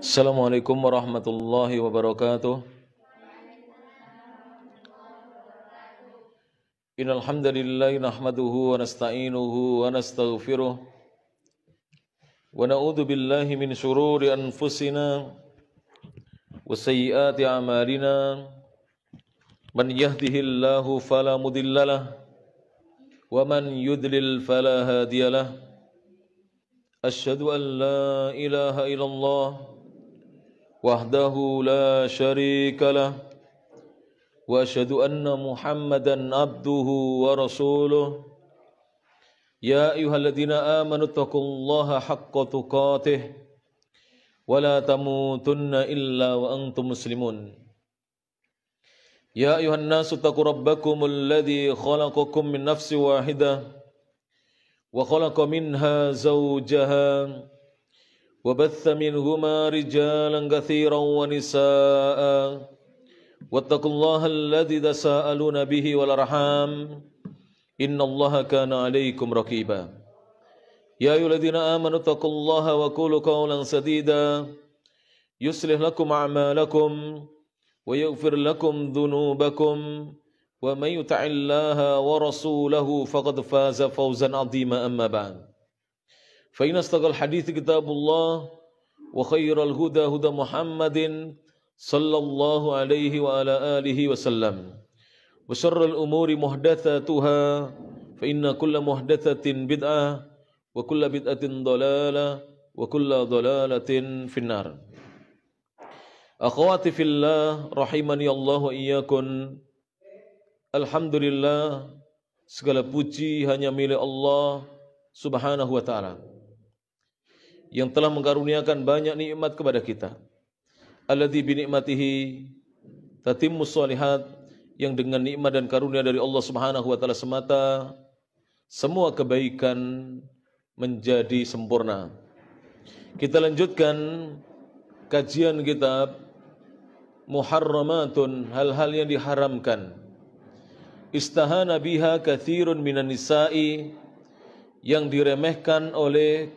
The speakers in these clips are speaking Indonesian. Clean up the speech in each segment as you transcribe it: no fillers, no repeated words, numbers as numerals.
Assalamualaikum warahmatullahi wabarakatuh. Innal hamdalillah nahmaduhu wa nasta'inuhu wa nastaghfiruh wa na'udzu billahi min shururi anfusina wa sayyiati a'malina. Man yahdihillahu fala mudhillalah wa man yudlil fala hadiyalah. Asyhadu an la ilaha illallah wahdahu la syarika lah wa asyhadu anna Muhammadan abduhu wa rasuluh. Ya ayyuhalladzina amanu taqullaha haqqa tuqatih wa la tamutunna illa wa antum muslimun. Ya ayyuhan nasu taqu rabbakumul ladzi khalaqakum min nafsin wahidah wa khalaqa minha zawjaha wa batha minhuma rijalan katsiran wa nisaa'a wattaqullaha alladzi tasaaluna bihi wal arham innallaha kana 'alaikum raqiba. Ya ayyuhalladzina amanu taqullaha wa qulu qawlan sadida yuslih lakum a'malakum wa yaghfir lakum dhunubakum wa may yuti'illaha wa rasulahu faqad faza fawzan 'azima amma ba'd. Fa inna astaqal hadithi kitabullah wa khairal huda huda Muhammadin sallallahu alaihi wa ala alihi wasallam wa syarrul umuri muhdatsatuha fa inna kulla muhdatsatin bid'ah wa kulla bid'atin dhalalah wa kulla dhalalatin finnar. Akhwati fillah rahimani Allah wa iyyakum. Alhamdulillah, segala puji hanya milik Allah Subhanahu wa ta'ala yang telah mengkaruniakan banyak nikmat kepada kita. Alladzi bi ni'matihi tatimmus shalihat, yang dengan nikmat dan karunia dari Allah Subhanahu wa ta'ala semata semua kebaikan menjadi sempurna. Kita lanjutkan kajian kitab Muharramatun, hal-hal yang diharamkan. Istahana biha kathirun minan nisa'i, yang diremehkan oleh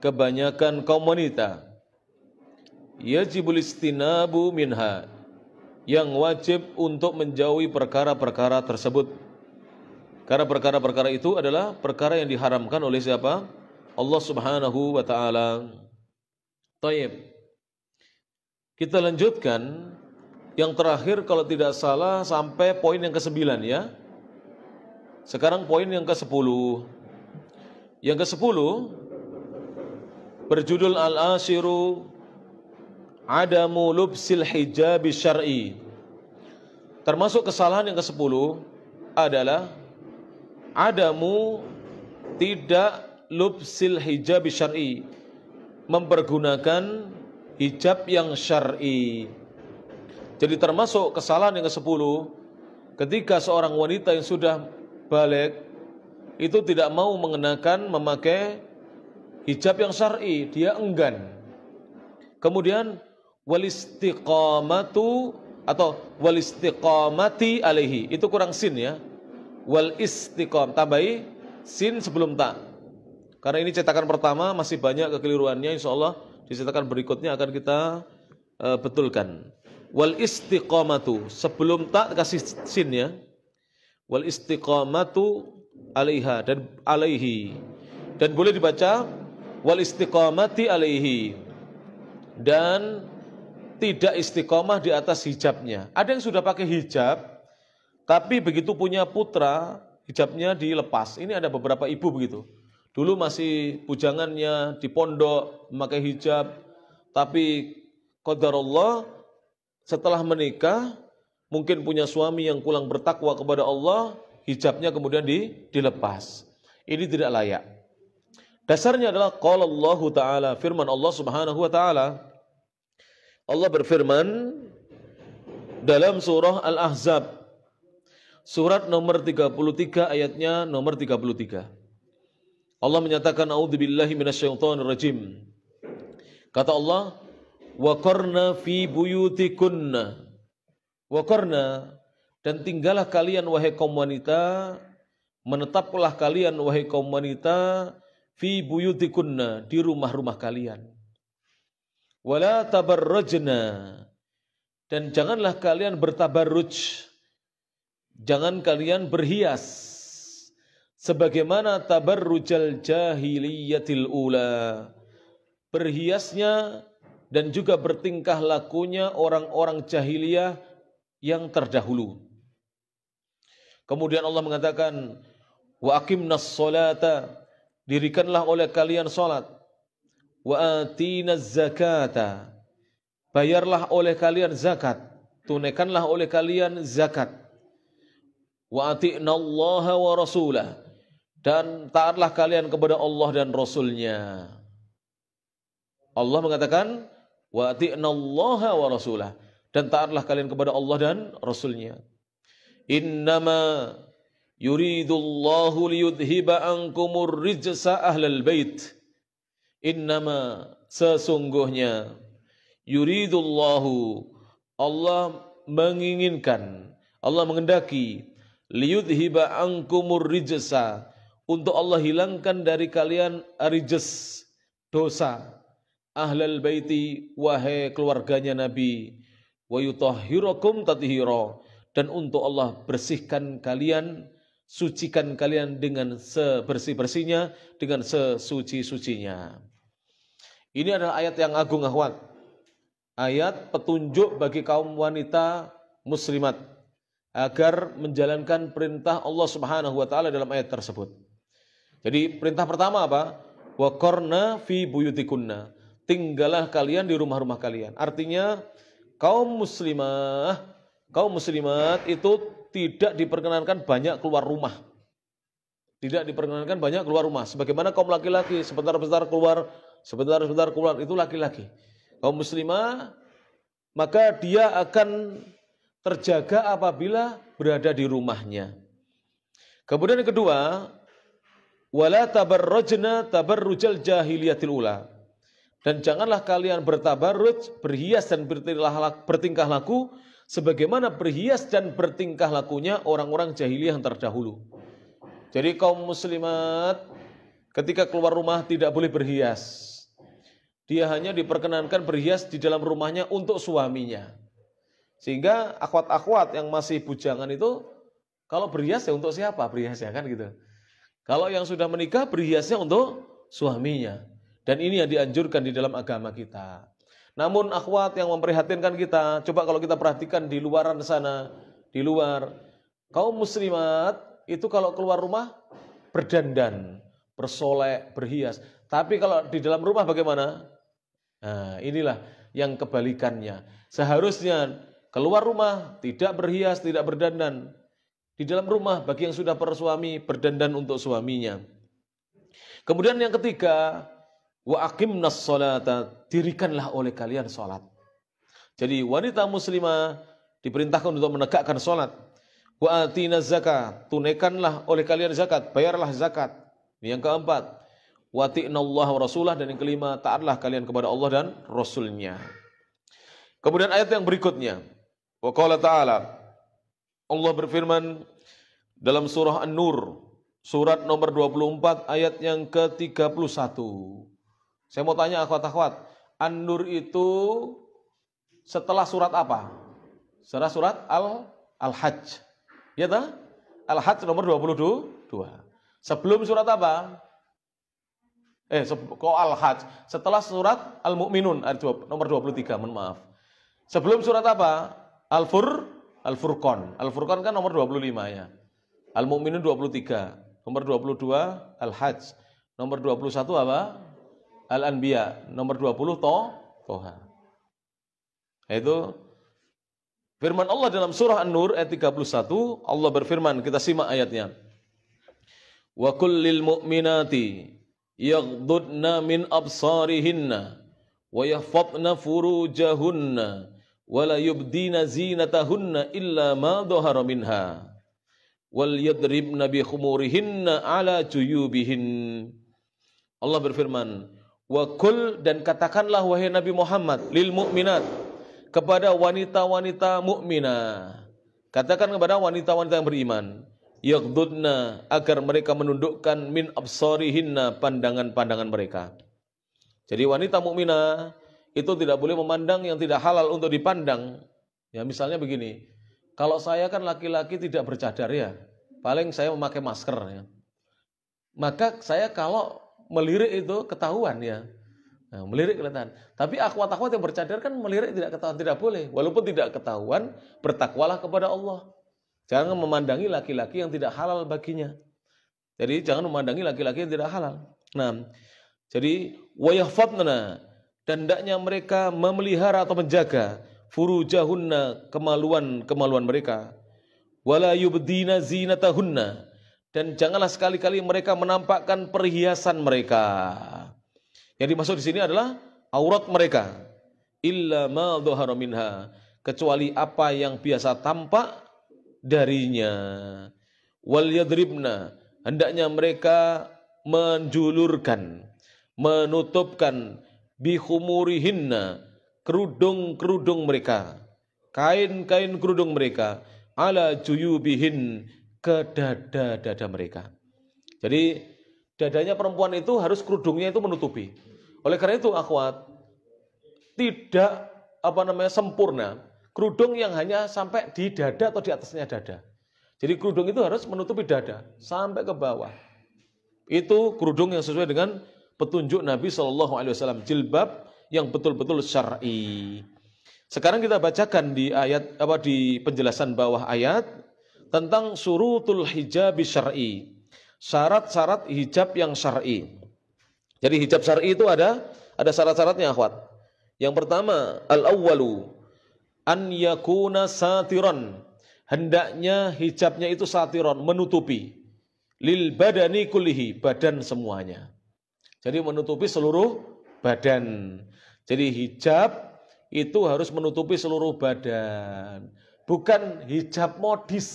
kebanyakan kaum wanita. Yajibul istinabu minha, yang wajib untuk menjauhi perkara-perkara tersebut. Karena perkara-perkara itu adalah perkara yang diharamkan oleh siapa? Allah Subhanahu wa ta'ala. Taib. Kita lanjutkan yang terakhir kalau tidak salah sampai poin yang ke-9 ya. Sekarang poin yang ke-10. Yang ke-10 berjudul Al-Ashiru Adamu lubsil hijab syar'i. Termasuk kesalahan yang ke-10 adalah adamu tidak lubsil hijab syar'i, mempergunakan hijab yang syar'i. Jadi termasuk kesalahan yang ke-10 ketika seorang wanita yang sudah baligh itu tidak mau memakai hijab yang syar'i, dia enggan. Kemudian wal istiqamatu atau wal istiqamati alaihi, itu kurang sin ya. Wal istiqam, tambahi sin sebelum ta. Karena ini cetakan pertama masih banyak kekeliruannya, insyaallah di cetakan berikutnya akan kita betulkan. Wal istiqamatu, sebelum ta kasih sin ya. Wal istiqamatu alaiha dan alaihi. Dan boleh dibaca wal istiqamati alaihi, dan tidak istiqamah di atas hijabnya. Ada yang sudah pakai hijab tapi begitu punya putra hijabnya dilepas. Ini ada beberapa ibu begitu. Dulu masih bujangannya di pondok memakai hijab, tapi qadarullah setelah menikah mungkin punya suami yang kurang bertakwa kepada Allah, hijabnya kemudian dilepas. Ini tidak layak. Dasarnya adalah qala Allah Ta'ala, firman Allah Subhanahu wa ta'ala. Allah berfirman dalam surah Al-Ahzab, surat nomor 33 ayatnya nomor 33. Allah menyatakan a'udzubillahi minasyaitonir rajim. Kata Allah, wa qarna fi buyutikunna. Wa qarna, dan tinggallah kalian wahai kaum wanita, menetaplah kalian wahai kaum wanita fi buyutikunna, di rumah-rumah kalian. Wala tabarrajna, dan janganlah kalian bertabarruj, jangan kalian berhias sebagaimana tabarrujal jahiliyatil ula, berhiasnya dan juga bertingkah lakunya orang-orang jahiliyah yang terdahulu. Kemudian Allah mengatakan, wa aqimnas sholata, dirikanlah oleh kalian salat, wa atinaz zakata, bayarlah oleh kalian zakat, tunaikanlah oleh kalian zakat, wa ati'nallaha wa rasulah, dan taatlah kalian kepada Allah dan Rasulnya. Allah mengatakan, wa ati'nallaha wa rasulah, dan taatlah kalian kepada Allah dan Rasulnya. Innama yuridullahu liyudhiba ankumur rijsa ahlal bait. Innama, sesungguhnya, yuridullahu, Allah menginginkan, Allah mengendaki, liyudhiba ankumur rijsa, untuk Allah hilangkan dari kalian rijs, dosa, ahlal baiti, wahai keluarganya Nabi, wa yutahhirakum tathira, dan untuk Allah bersihkan kalian, sucikan kalian dengan sebersih-bersihnya, dengan sesuci-sucinya. Ini adalah ayat yang agung, akhwat. Ayat petunjuk bagi kaum wanita muslimat agar menjalankan perintah Allah Subhanahu wa taala dalam ayat tersebut. Jadi perintah pertama apa? Wa qarna fi buyutikunna, tinggallah kalian di rumah-rumah kalian. Artinya kaum muslimat itu tidak diperkenankan banyak keluar rumah. Tidak diperkenankan banyak keluar rumah. Sebagaimana kaum laki-laki sebentar-sebentar keluar, itu laki-laki. Kaum muslimah, maka dia akan terjaga apabila berada di rumahnya. Kemudian yang kedua, wala tabarrajna tabarrujal jahiliyatil ula, dan janganlah kalian bertabarruj, berhias dan bertingkah laku sebagaimana berhias dan bertingkah lakunya orang-orang jahiliyah yang terdahulu. Jadi kaum muslimat ketika keluar rumah tidak boleh berhias. Dia hanya diperkenankan berhias di dalam rumahnya untuk suaminya. Sehingga akhwat-akhwat yang masih bujangan itu kalau berhias ya untuk siapa berhiasnya, kan gitu. Kalau yang sudah menikah berhiasnya untuk suaminya. Dan ini yang dianjurkan di dalam agama kita. Namun akhwat yang memprihatinkan kita, coba kalau kita perhatikan di luaran sana, di luar, kaum muslimat itu kalau keluar rumah berdandan, bersolek, berhias. Tapi kalau di dalam rumah bagaimana? Nah, inilah yang kebalikannya. Seharusnya keluar rumah tidak berhias, tidak berdandan. Di dalam rumah bagi yang sudah bersuami berdandan untuk suaminya. Kemudian yang ketiga, wa aqimnas sholata, dirikanlah oleh kalian salat. Jadi wanita muslimah diperintahkan untuk menegakkan salat. Wa atinaz zakat, tunaikanlah oleh kalian zakat, bayarlah zakat. Ini yang keempat. Wa ati'nallaha wa rasulah, dan yang kelima, taatlah kalian kepada Allah dan Rasulnya. Kemudian ayat yang berikutnya, wa qala ta'ala, Allah berfirman dalam surah An-Nur, surat nomor 24 ayat yang ke-31. Saya mau tanya akhwat-akhwat, An-Nur itu setelah surat apa? Setelah surat Al-Hajj. Ya tak? Al-Hajj nomor 22. Sebelum surat apa? Kok Al-Hajj? Setelah surat Al-Mu'minun nomor 23, mohon maaf. Sebelum surat apa? Al-Furqan. Al-Furqan kan nomor 25 ya. Al-Mu'minun 23. Nomor 22 Al-Hajj. Nomor 21 apa? Al-Anbiya. Nomor 20 Toha. Itu firman Allah dalam surah An-Nur ayat 31. Allah berfirman, kita simak ayatnya. Wa kullil mu'minati yaghdudna min absarihinna wa yahfadna furujahunna wala yubdina zinatahunna illa ma dhahara minha wal yadribna bi khumurihinna ala juyubihin. Allah berfirman, wa kul, dan katakanlah wahai Nabi Muhammad, lil mu'minat, kepada wanita-wanita mukminah, katakan kepada wanita-wanita yang beriman, yaghdudna, agar mereka menundukkan min absarihinna, pandangan-pandangan mereka. Jadi wanita mukminah itu tidak boleh memandang yang tidak halal untuk dipandang. Ya misalnya begini, kalau saya kan laki-laki tidak bercadar ya, paling saya memakai masker ya. Maka saya kalau melirik itu ketahuan ya. Nah, melirik kelihatan. Tapi akhwat-akhwat yang bercadar kan melirik tidak ketahuan, tidak boleh. Walaupun tidak ketahuan, bertakwalah kepada Allah. Jangan memandangi laki-laki yang tidak halal baginya. Jadi jangan memandangi laki-laki yang tidak halal. Nah, jadi wayahfadna, dan hendaknya mereka memelihara atau menjaga furujahunna, kemaluan mereka. Wala yubdina zinatahunna, dan janganlah sekali-kali mereka menampakkan perhiasan mereka. Yang dimaksud di sini adalah aurat mereka. Illa ma dhahara minha, kecuali apa yang biasa tampak darinya. Wal yadribna, hendaknya mereka menjulurkan, menutupkan bihumurihinna, kerudung-kerudung mereka, kain-kain kerudung mereka, ala juyubihin, ke dada-dada mereka. Jadi dadanya perempuan itu harus kerudungnya itu menutupi. Oleh karena itu akhwat, tidak sempurna kerudung yang hanya sampai di dada atau di atasnya dada. Jadi kerudung itu harus menutupi dada sampai ke bawah. Itu kerudung yang sesuai dengan petunjuk Nabi SAW, jilbab yang betul-betul syar'i. Sekarang kita bacakan di ayat di penjelasan bawah ayat tentang syurutul hijab syar'i. Syarat-syarat hijab yang syar'i. Jadi hijab syar'i itu ada syarat-syaratnya akhwat. Yang pertama, al-awwalu an yakuna satiran. Hendaknya hijabnya itu satiran, menutupi. Lil badani kullihi, badan semuanya. Jadi menutupi seluruh badan. Jadi hijab itu harus menutupi seluruh badan. Bukan hijab modis.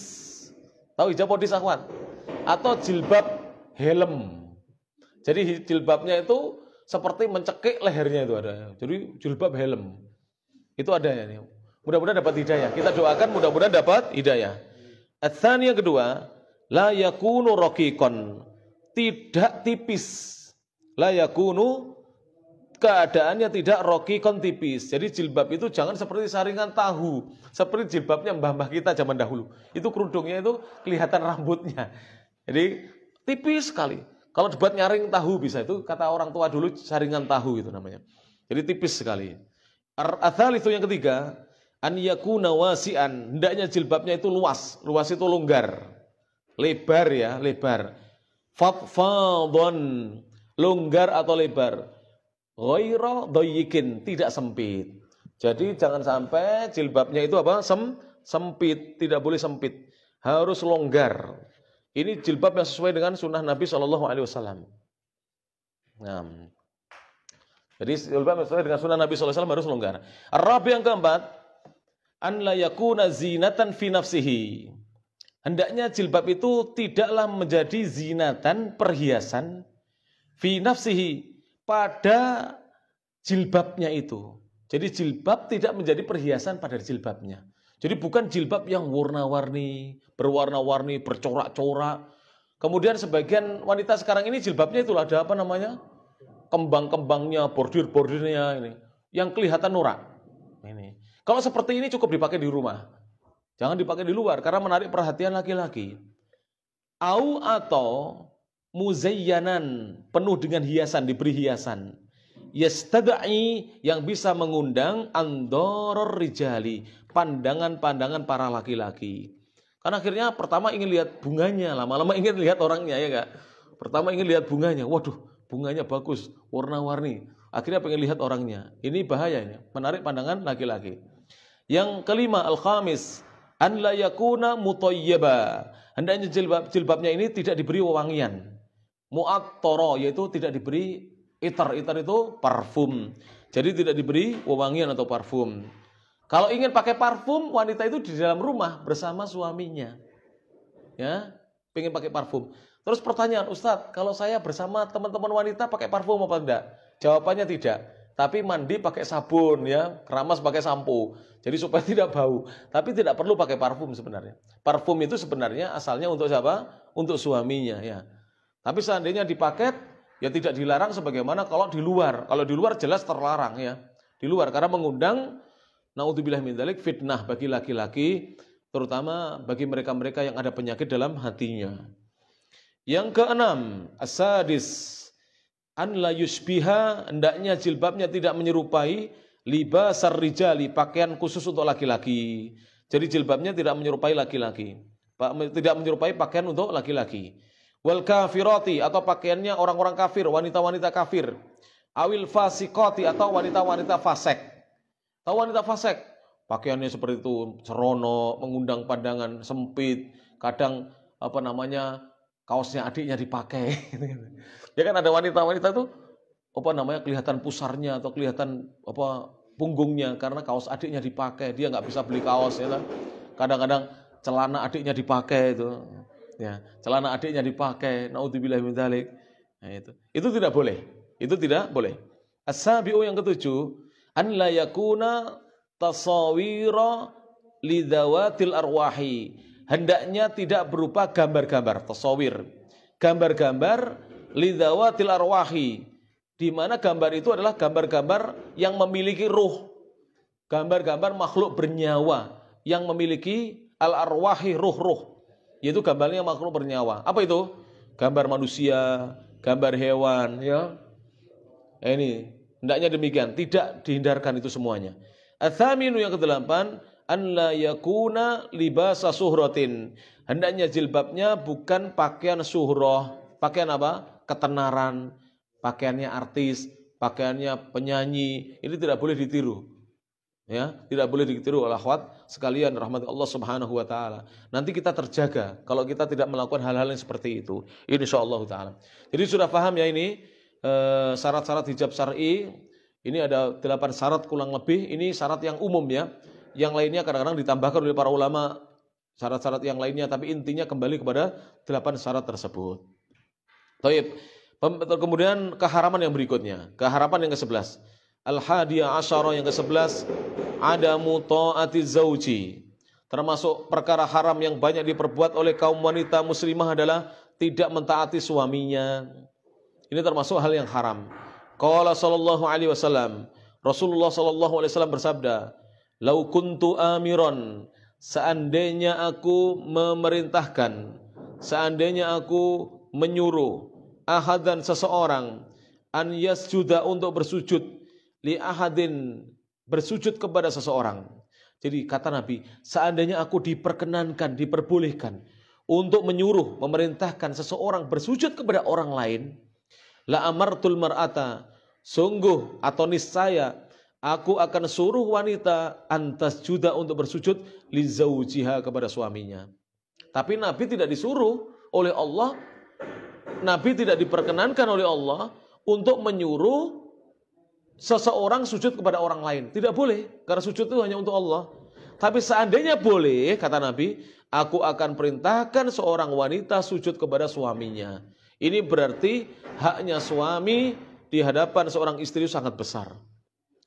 Tahu hijab modis akhwat? Atau jilbab helm. Jadi jilbabnya itu seperti mencekik lehernya itu ada. Jadi jilbab helm. Itu ada ya. Mudah-mudahan dapat hidayah. Kita doakan mudah-mudahan dapat hidayah. Ats-tsaniyah kedua, la yakunu raqiqan, tidak tipis. La yakunu, keadaannya tidak raqiqan, tipis. Jadi jilbab itu jangan seperti saringan tahu, seperti jilbabnya mbah-mbah kita zaman dahulu. Itu kerudungnya itu kelihatan rambutnya. Jadi tipis sekali. Kalau dibuat nyaring tahu bisa, itu kata orang tua dulu saringan tahu itu namanya. Jadi tipis sekali. Ats-tsalits itu yang ketiga, an yakuna wasi'an, hendaknya jilbabnya itu luas. Luas itu longgar. Lebar ya, lebar. Fadfadhan, longgar atau lebar. Ghaira dayyikin, tidak sempit. Jadi jangan sampai jilbabnya itu sempit, tidak boleh sempit. Harus longgar. Ini jilbab yang sesuai dengan sunnah Nabi SAW. Nah, jadi jilbab yang sesuai dengan sunnah Nabi SAW harus longgar. Ar-rabi yang keempat, an la yakuna zinatan fi nafsihi. Hendaknya jilbab itu tidaklah menjadi zinatan, perhiasan, fi nafsihi, pada jilbabnya itu. Jadi jilbab tidak menjadi perhiasan pada jilbabnya. Jadi bukan jilbab yang warna-warni, berwarna-warni, bercorak-corak. Kemudian sebagian wanita sekarang ini jilbabnya itulah ada kembang-kembangnya, bordir-bordirnya ini, yang kelihatan norak. Ini. Kalau seperti ini cukup dipakai di rumah. Jangan dipakai di luar karena menarik perhatian laki-laki. Atau muzayyanan, penuh dengan hiasan, diberi hiasan. Yastad'i, yang bisa mengundang andoror rijali, pandangan-pandangan para laki-laki. Karena akhirnya pertama ingin lihat bunganya, lama-lama ingin lihat orangnya, ya enggak? Pertama ingin lihat bunganya, waduh, bunganya bagus, warna-warni. Akhirnya pengen lihat orangnya. Ini bahaya ini, menarik pandangan laki-laki. Yang kelima, al-khamis, an la yakuna mutayyaba. Hendaknya jilbabnya ini tidak diberi wewangian. Mu'attara, yaitu tidak diberi itar. Itar itu parfum. Jadi tidak diberi wewangian atau parfum. Kalau ingin pakai parfum, wanita itu di dalam rumah bersama suaminya. Ya, pengen pakai parfum. Terus pertanyaan, Ustadz, kalau saya bersama teman-teman wanita pakai parfum apa enggak? Jawabannya tidak. Tapi mandi pakai sabun, ya, keramas pakai sampo. Jadi supaya tidak bau. Tapi tidak perlu pakai parfum sebenarnya. Parfum itu sebenarnya asalnya untuk siapa? Untuk suaminya, ya. Tapi seandainya dipakai, ya tidak dilarang sebagaimana kalau di luar. Kalau di luar jelas terlarang, ya. di luar karena mengundang naudzubillah min dzalik fitnah bagi laki-laki, terutama bagi mereka-mereka yang ada penyakit dalam hatinya. Yang keenam, as-sadis an la yushbiha, hendaknya jilbabnya tidak menyerupai libasar rijali, pakaian khusus untuk laki-laki. Jadi jilbabnya tidak menyerupai laki-laki, tidak menyerupai pakaian untuk laki-laki. Wal kafirati, atau pakaiannya orang-orang kafir, wanita-wanita kafir. Awil fasiqati, atau wanita-wanita fasik. Tahu wanita fasik? Pakaiannya seperti itu, serono, mengundang pandangan sempit, kadang kaosnya adiknya dipakai. Ya kan ada wanita-wanita tuh kelihatan pusarnya atau kelihatan punggungnya karena kaos adiknya dipakai, dia nggak bisa beli kaos ya kan. Kadang-kadang celana adiknya dipakai itu. Ya, celana adiknya dipakai. Naudzubillah min dzalik. Nah, itu tidak boleh. Itu tidak boleh. As-sabi'u yang ketujuh, an la yakuna tasawira lidzawatil arwahi. Hendaknya tidak berupa gambar-gambar, tasawir. Gambar-gambar lidzawatil arwahi. Di mana gambar itu adalah gambar-gambar yang memiliki ruh. Gambar-gambar makhluk bernyawa yang memiliki al-arwahi, ruh-ruh. Yaitu gambarnya makhluk bernyawa. Apa itu? Gambar manusia, gambar hewan, ya. Ini hendaknya demikian, tidak dihindarkan itu semuanya. Ats-tsaminu yang kedelapan, an la yakuna libasa suhratin. Hendaknya jilbabnya bukan pakaian suhroh. Pakaian apa? Ketenaran, pakaiannya artis, pakaiannya penyanyi. Ini tidak boleh ditiru. Ya, tidak boleh ditiru oleh akhwat sekalian rahmat Allah Subhanahu wa taala. Nanti kita terjaga kalau kita tidak melakukan hal-hal yang seperti itu. Insyaallah taala. Jadi sudah paham ya ini syarat-syarat hijab syar'i. Ini ada 8 syarat kurang lebih. Ini syarat yang umum ya. Yang lainnya kadang-kadang ditambahkan oleh para ulama syarat-syarat yang lainnya, tapi intinya kembali kepada 8 syarat tersebut. Baik. Kemudian keharaman yang berikutnya, keharaman yang ke-11. Al-hadiyah asyara yang ke-11, adamu ta'ati zauji. Termasuk perkara haram yang banyak diperbuat oleh kaum wanita muslimah adalah tidak mentaati suaminya. Ini termasuk hal yang haram. Qala sallallahu alaihi wasallam, Rasulullah sallallahu alaihi wasallam bersabda, "Lau kuntu amiron, seandainya aku memerintahkan, seandainya aku menyuruh ahadan seseorang an yasjuda untuk bersujud li ahadin, bersujud kepada seseorang." Jadi kata Nabi, seandainya aku diperkenankan, diperbolehkan untuk menyuruh, memerintahkan seseorang bersujud kepada orang lain, la amartul mar'ata, sungguh atau niscaya aku akan suruh wanita antas juda untuk bersujud li zaujiha, kepada suaminya. Tapi Nabi tidak disuruh oleh Allah, Nabi tidak diperkenankan oleh Allah untuk menyuruh seseorang sujud kepada orang lain. Tidak boleh, karena sujud itu hanya untuk Allah. Tapi seandainya boleh, kata Nabi, aku akan perintahkan seorang wanita sujud kepada suaminya. Ini berarti haknya suami di hadapan seorang istri sangat besar.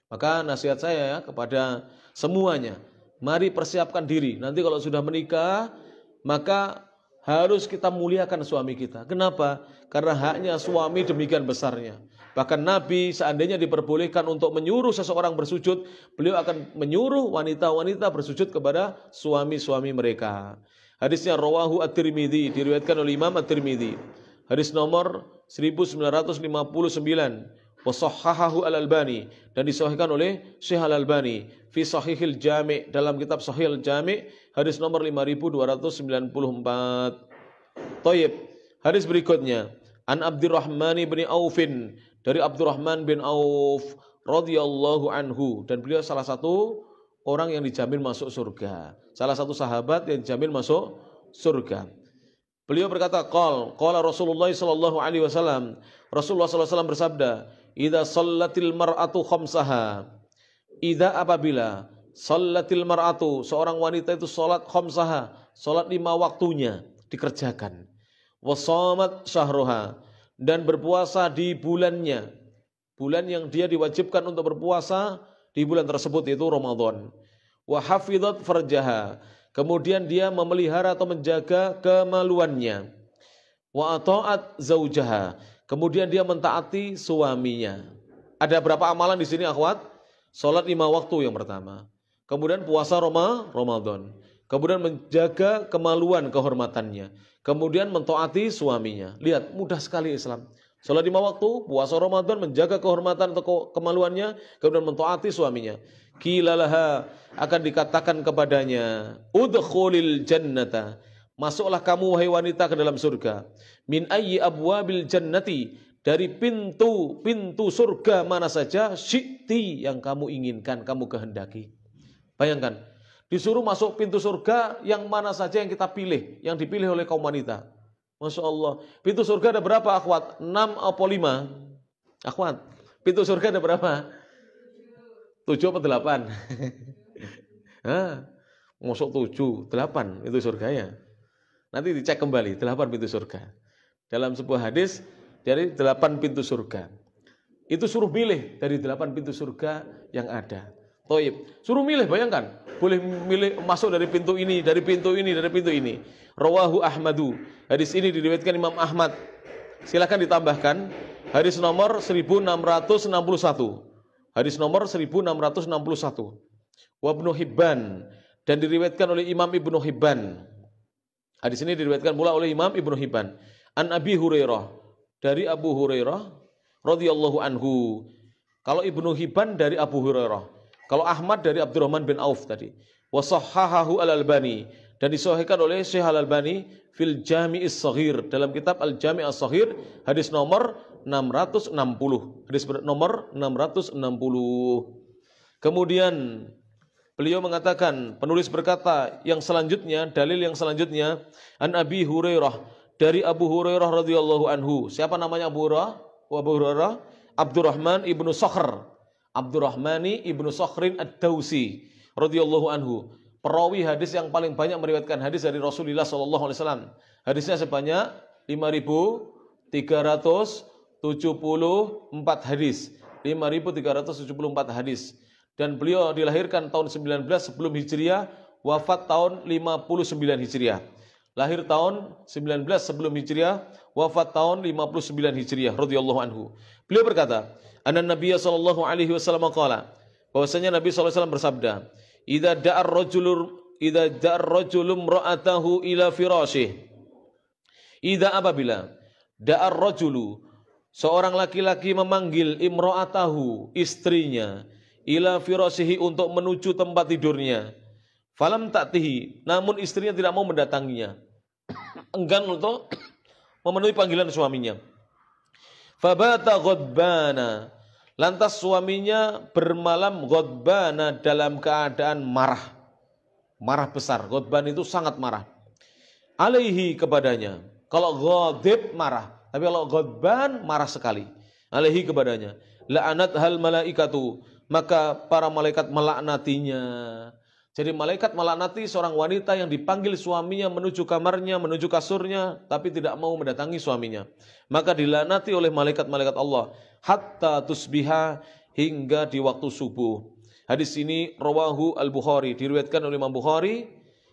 Maka nasihat saya ya kepada semuanya, mari persiapkan diri. Nanti kalau sudah menikah, maka harus kita muliakan suami kita. Kenapa? Karena haknya suami demikian besarnya. Bahkan Nabi seandainya diperbolehkan untuk menyuruh seseorang bersujud, beliau akan menyuruh wanita-wanita bersujud kepada suami-suami mereka. Hadisnya rawahu at-Tirmidzi, diriwayatkan oleh Imam at-Tirmidzi. Hadis nomor 1959. Wa sahhahahu al-Albani, dan disahihkan oleh Syekh Al-Albani fi Sahihil Jami', dalam kitab Sahihil Jami', hadis nomor 5294. Thayyib. Hadis berikutnya, an Abdurrahman bin Aufin, dari Abdurrahman bin Auf radhiyallahu anhu, dan beliau salah satu orang yang dijamin masuk surga, salah satu sahabat yang dijamin masuk surga. Beliau berkata, qala Rasulullah sallallahu alaihi wasallam, Rasulullah sallallahu alaihi wasallam bersabda, idza shallatil mar'atu khamsaha, idza apabila shallatil mar'atu, seorang wanita itu salat khamsaha, salat 5 waktunya dikerjakan, wa shamat syahruha, dan berpuasa di bulannya, bulan yang dia diwajibkan untuk berpuasa di bulan tersebut, yaitu Ramadan, wa hafizat farjaha, kemudian dia memelihara atau menjaga kemaluannya, wa ata'at zaujaha, kemudian dia mentaati suaminya. Ada berapa amalan di sini akhwat? Salat 5 waktu yang pertama. Kemudian puasa Ramadan. Kemudian menjaga kemaluan kehormatannya. Kemudian mentaati suaminya. Lihat, mudah sekali Islam. Salat 5 waktu, puasa Ramadan, menjaga kehormatan atau kemaluannya, kemudian mentaati suaminya. Qilalaha, akan dikatakan kepadanya, udkhulil jannata, masuklah kamu wahai wanita ke dalam surga. Min ayyi abwabil jannati, dari pintu surga mana saja, syi'ti, yang kamu inginkan, kamu kehendaki. Bayangkan, disuruh masuk pintu surga yang mana saja yang kita pilih, yang dipilih oleh kaum wanita. Masya Allah. Pintu surga ada berapa akhwat? 6 atau 5? Akhwat, pintu surga ada berapa? 7 atau 8? Masuk 7, 8 pintu surganya. Nanti dicek kembali, 8 pintu surga. Dalam sebuah hadis, dari 8 pintu surga. Itu suruh milih dari 8 pintu surga yang ada. Toib, suruh milih, bayangkan. Boleh milih masuk dari pintu ini, dari pintu ini, dari pintu ini. Rawahu Ahmadu. Hadis ini diriwayatkan Imam Ahmad. Silakan ditambahkan hadis nomor 1661. Hadis nomor 1661. Wa Ibnu Hibban, dan diriwayatkan oleh Imam Ibnu Hibban. Hadis ini diriwayatkan pula oleh Imam Ibnu Hibban. An Abi Hurairah, dari Abu Hurairah radhiyallahu anhu. Kalau Ibnu Hibban dari Abu Hurairah. Kalau Ahmad dari Abdurrahman bin Auf tadi. Wa sahhahahu Al-Albani, dan disahihkan oleh Syekh Al-Albani fil Jami'is Shaghir, dalam kitab Al-Jami' As-Shaghir, hadis nomor 660. Hadis nomor 660. Kemudian beliau mengatakan, penulis berkata yang selanjutnya, dalil yang selanjutnya, an Abi Hurairah, dari Abu Hurairah radhiyallahu anhu. Siapa namanya Abu Hurairah? Abu Hurairah Abdurrahman ibnu Sakhr. Abdurrahmani ibnu Sakhrin ad-Dausi radhiyallahu anhu. Perawi hadis yang paling banyak meriwayatkan hadis dari Rasulullah sallallahu alaihi wasallam. Hadisnya sebanyak 5.374 hadis. 5.374 hadis. Dan beliau dilahirkan tahun 19 sebelum Hijriah, wafat tahun 59 Hijriah. Lahir tahun 19 sebelum Hijriah, wafat tahun 59 Hijriah radhiyallahu anhu. Beliau berkata, anna Nabiy sallallahu alaihi wasallam qala, bahwasanya Nabi sallallahu alaihi wasallam bersabda, idza da'ar rajulu imra'atahu ila firasyih. Idza, apabila da'ar rajulu, seorang laki-laki memanggil imra'atahu, istrinya, ila firasyihi, untuk menuju tempat tidurnya. Falam ta'tihi, namun istrinya tidak mau mendatanginya. Enggan untuk memenuhi panggilan suaminya. Fabata ghadbana, lantas suaminya bermalam ghadbana, dalam keadaan marah. Marah besar. Ghadban itu sangat marah. Alaihi, kepadanya. Kalau ghadib marah, tapi kalau ghadban marah sekali. Alaihi, kepadanya. La'anat hal malaikatu, maka para malaikat melaknatinya. Jadi malaikat melaknati seorang wanita yang dipanggil suaminya menuju kamarnya, menuju kasurnya, tapi tidak mau mendatangi suaminya. Maka dilaknati oleh malaikat-malaikat Allah hatta tusbiha, hingga di waktu subuh. Hadis ini rawahu Al-Bukhari, diriwayatkan oleh Imam Bukhari,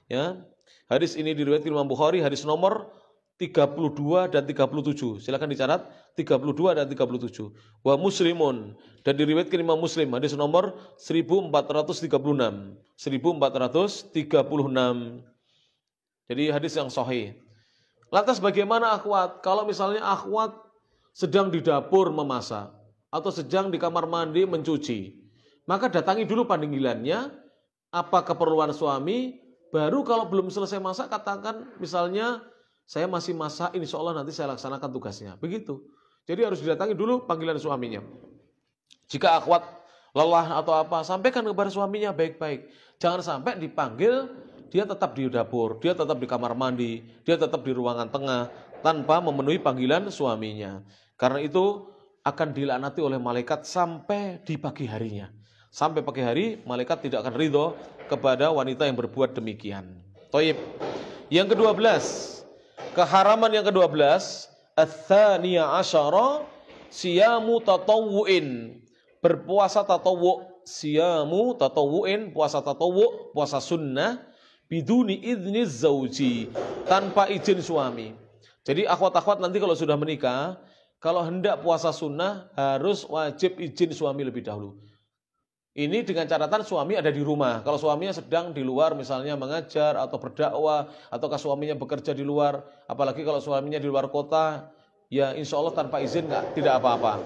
ya. Hadis ini diriwayatkan Imam Bukhari, hadis nomor 32 dan 37. Silakan dicatat 32 dan 37. Wa Muslimun, dan diriwayatkan Imam Muslim, hadis nomor 1436. 1436. Jadi hadis yang sahih. Lantas bagaimana akhwat kalau misalnya akhwat sedang di dapur memasak atau sedang di kamar mandi mencuci? Maka datangi dulu panggilannya, apa keperluan suami, baru kalau belum selesai masak katakan misalnya, saya masih masak, insya Allah nanti saya laksanakan tugasnya. Begitu. Jadi harus didatangi dulu panggilan suaminya. Jika akhwat lelah atau apa, sampaikan kepada suaminya baik-baik. Jangan sampai dipanggil, dia tetap di dapur, dia tetap di kamar mandi, dia tetap di ruangan tengah, tanpa memenuhi panggilan suaminya. Karena itu akan dilaknati oleh malaikat sampai di pagi harinya. Sampai pagi hari, malaikat tidak akan ridho kepada wanita yang berbuat demikian. Thayyib. Yang ke-12. Keharaman yang ke-12, ats-tsaniyah asyara, siyamu tatawwu'in, berpuasa tatawwu', siyamu tatawwu'in, puasa tatawwu', puasa sunnah, biduni idzni zauji, tanpa izin suami. Jadi akhwat-akhwat nanti kalau sudah menikah, kalau hendak puasa sunnah harus wajib izin suami lebih dahulu. Ini dengan catatan suami ada di rumah. Kalau suaminya sedang di luar misalnya mengajar atau berdakwah, ataukah suaminya bekerja di luar, apalagi kalau suaminya di luar kota, ya insya Allah tanpa izin tidak apa-apa.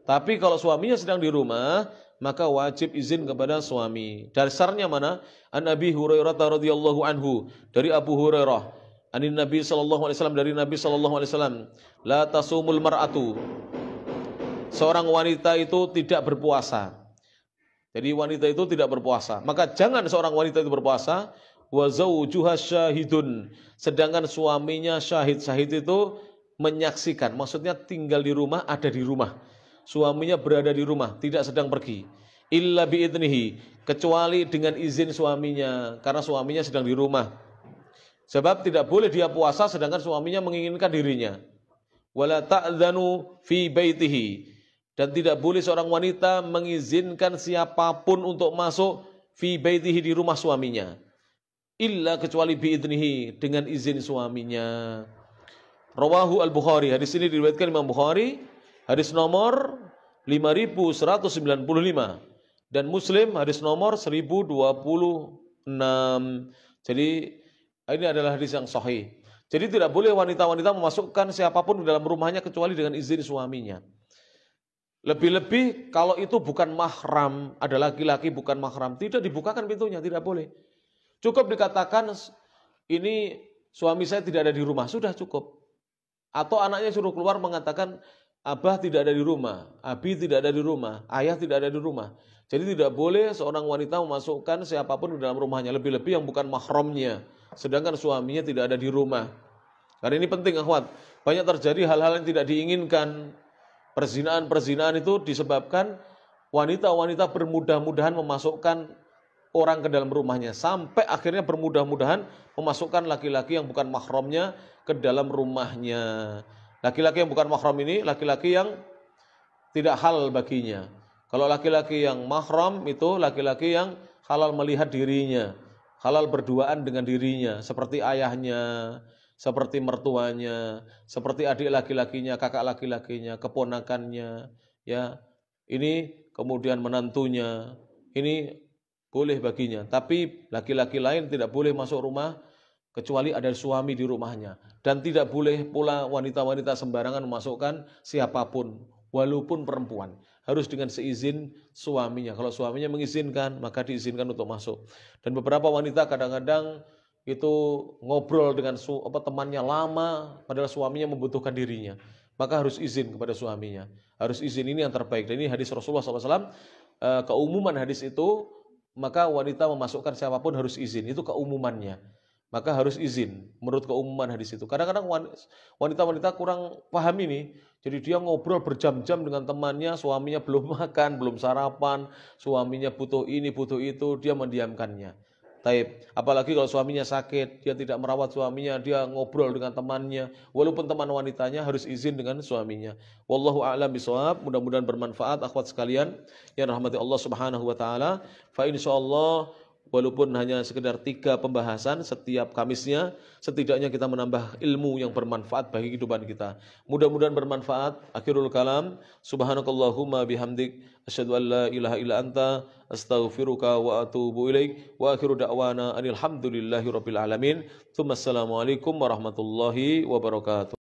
Tapi kalau suaminya sedang di rumah, maka wajib izin kepada suami. Dasarnya mana? An Abi Hurairah radhiyallahu anhu, dari Abu Hurairah, anin Nabi sallallahu alaihi wasallam, dari Nabi sallallahu alaihi wasallam, la tasumul mar'atu, seorang wanita itu tidak berpuasa. Jadi wanita itu tidak berpuasa. Maka jangan seorang wanita itu berpuasa. Wa zawjuha syahidun. Sedangkan suaminya syahid. Syahid itu menyaksikan. Maksudnya tinggal di rumah, ada di rumah. Suaminya berada di rumah, tidak sedang pergi. Illa bi'idnihi. Kecuali dengan izin suaminya. Karena suaminya sedang di rumah. Sebab tidak boleh dia puasa sedangkan suaminya menginginkan dirinya. Wala ta'dzanu fi baitihi. Dan tidak boleh seorang wanita mengizinkan siapapun untuk masuk fi baitihi, di rumah suaminya. Illa kecuali biidnihi, dengan izin suaminya. Rawahu al-Bukhari. Hadis ini diriwayatkan Imam Bukhari. Hadis nomor 5195. Dan Muslim hadis nomor 1026. Jadi ini adalah hadis yang sahih. Jadi tidak boleh wanita-wanita memasukkan siapapun di dalam rumahnya kecuali dengan izin suaminya. Lebih-lebih kalau itu bukan mahram, ada laki-laki bukan mahram, tidak dibukakan pintunya, tidak boleh. Cukup dikatakan ini suami saya tidak ada di rumah, sudah cukup. Atau anaknya suruh keluar mengatakan abah tidak ada di rumah, abi tidak ada di rumah, ayah tidak ada di rumah. Jadi tidak boleh seorang wanita memasukkan siapapun di dalam rumahnya, lebih-lebih yang bukan mahramnya, sedangkan suaminya tidak ada di rumah. Karena ini penting, akhwat. Banyak terjadi hal-hal yang tidak diinginkan. Perzinaan itu disebabkan wanita-wanita bermudah-mudahan memasukkan orang ke dalam rumahnya, sampai akhirnya bermudah-mudahan memasukkan laki-laki yang bukan mahramnya ke dalam rumahnya. Laki-laki yang bukan mahram ini laki-laki yang tidak halal baginya. Kalau laki-laki yang mahram itu laki-laki yang halal melihat dirinya, halal berduaan dengan dirinya, seperti ayahnya, seperti mertuanya, seperti adik laki-lakinya, kakak laki-lakinya, keponakannya, ya. Ini kemudian menantunya. Ini boleh baginya. Tapi laki-laki lain tidak boleh masuk rumah kecuali ada suami di rumahnya. Dan tidak boleh pula wanita-wanita sembarangan memasukkan siapapun, walaupun perempuan. Harus dengan seizin suaminya. Kalau suaminya mengizinkan, maka diizinkan untuk masuk. Dan beberapa wanita kadang-kadang itu ngobrol dengan temannya lama, padahal suaminya membutuhkan dirinya. Maka harus izin kepada suaminya. Harus izin, ini yang terbaik. Dan ini hadis Rasulullah SAW, keumuman hadis itu, maka wanita memasukkan siapapun harus izin. Itu keumumannya. Maka harus izin menurut keumuman hadis itu. Kadang-kadang wanita-wanita kurang paham ini. Jadi dia ngobrol berjam-jam dengan temannya, suaminya belum makan, belum sarapan, suaminya butuh ini, butuh itu, dia mendiamkannya. Taib. Apalagi kalau suaminya sakit, dia tidak merawat suaminya, dia ngobrol dengan temannya, walaupun teman wanitanya harus izin dengan suaminya. Wallahu a'lam bishawab. Mudah-mudahan bermanfaat akhwat sekalian yang rahmati Allah Subhanahu wa taala. Fa insyaallah walaupun hanya sekedar 3 pembahasan setiap Kamisnya, setidaknya kita menambah ilmu yang bermanfaat bagi kehidupan kita. Mudah-mudahan bermanfaat. Akhirul kalam, subhanakallahumma bihamdik, asyhadu an la ilaha illa anta, astaghfiruka wa atubu ilaik, wa akhiru da'wana anil hamdulillahi rabbil alamin. Tsumma assalamualaikum warahmatullahi wabarakatuh.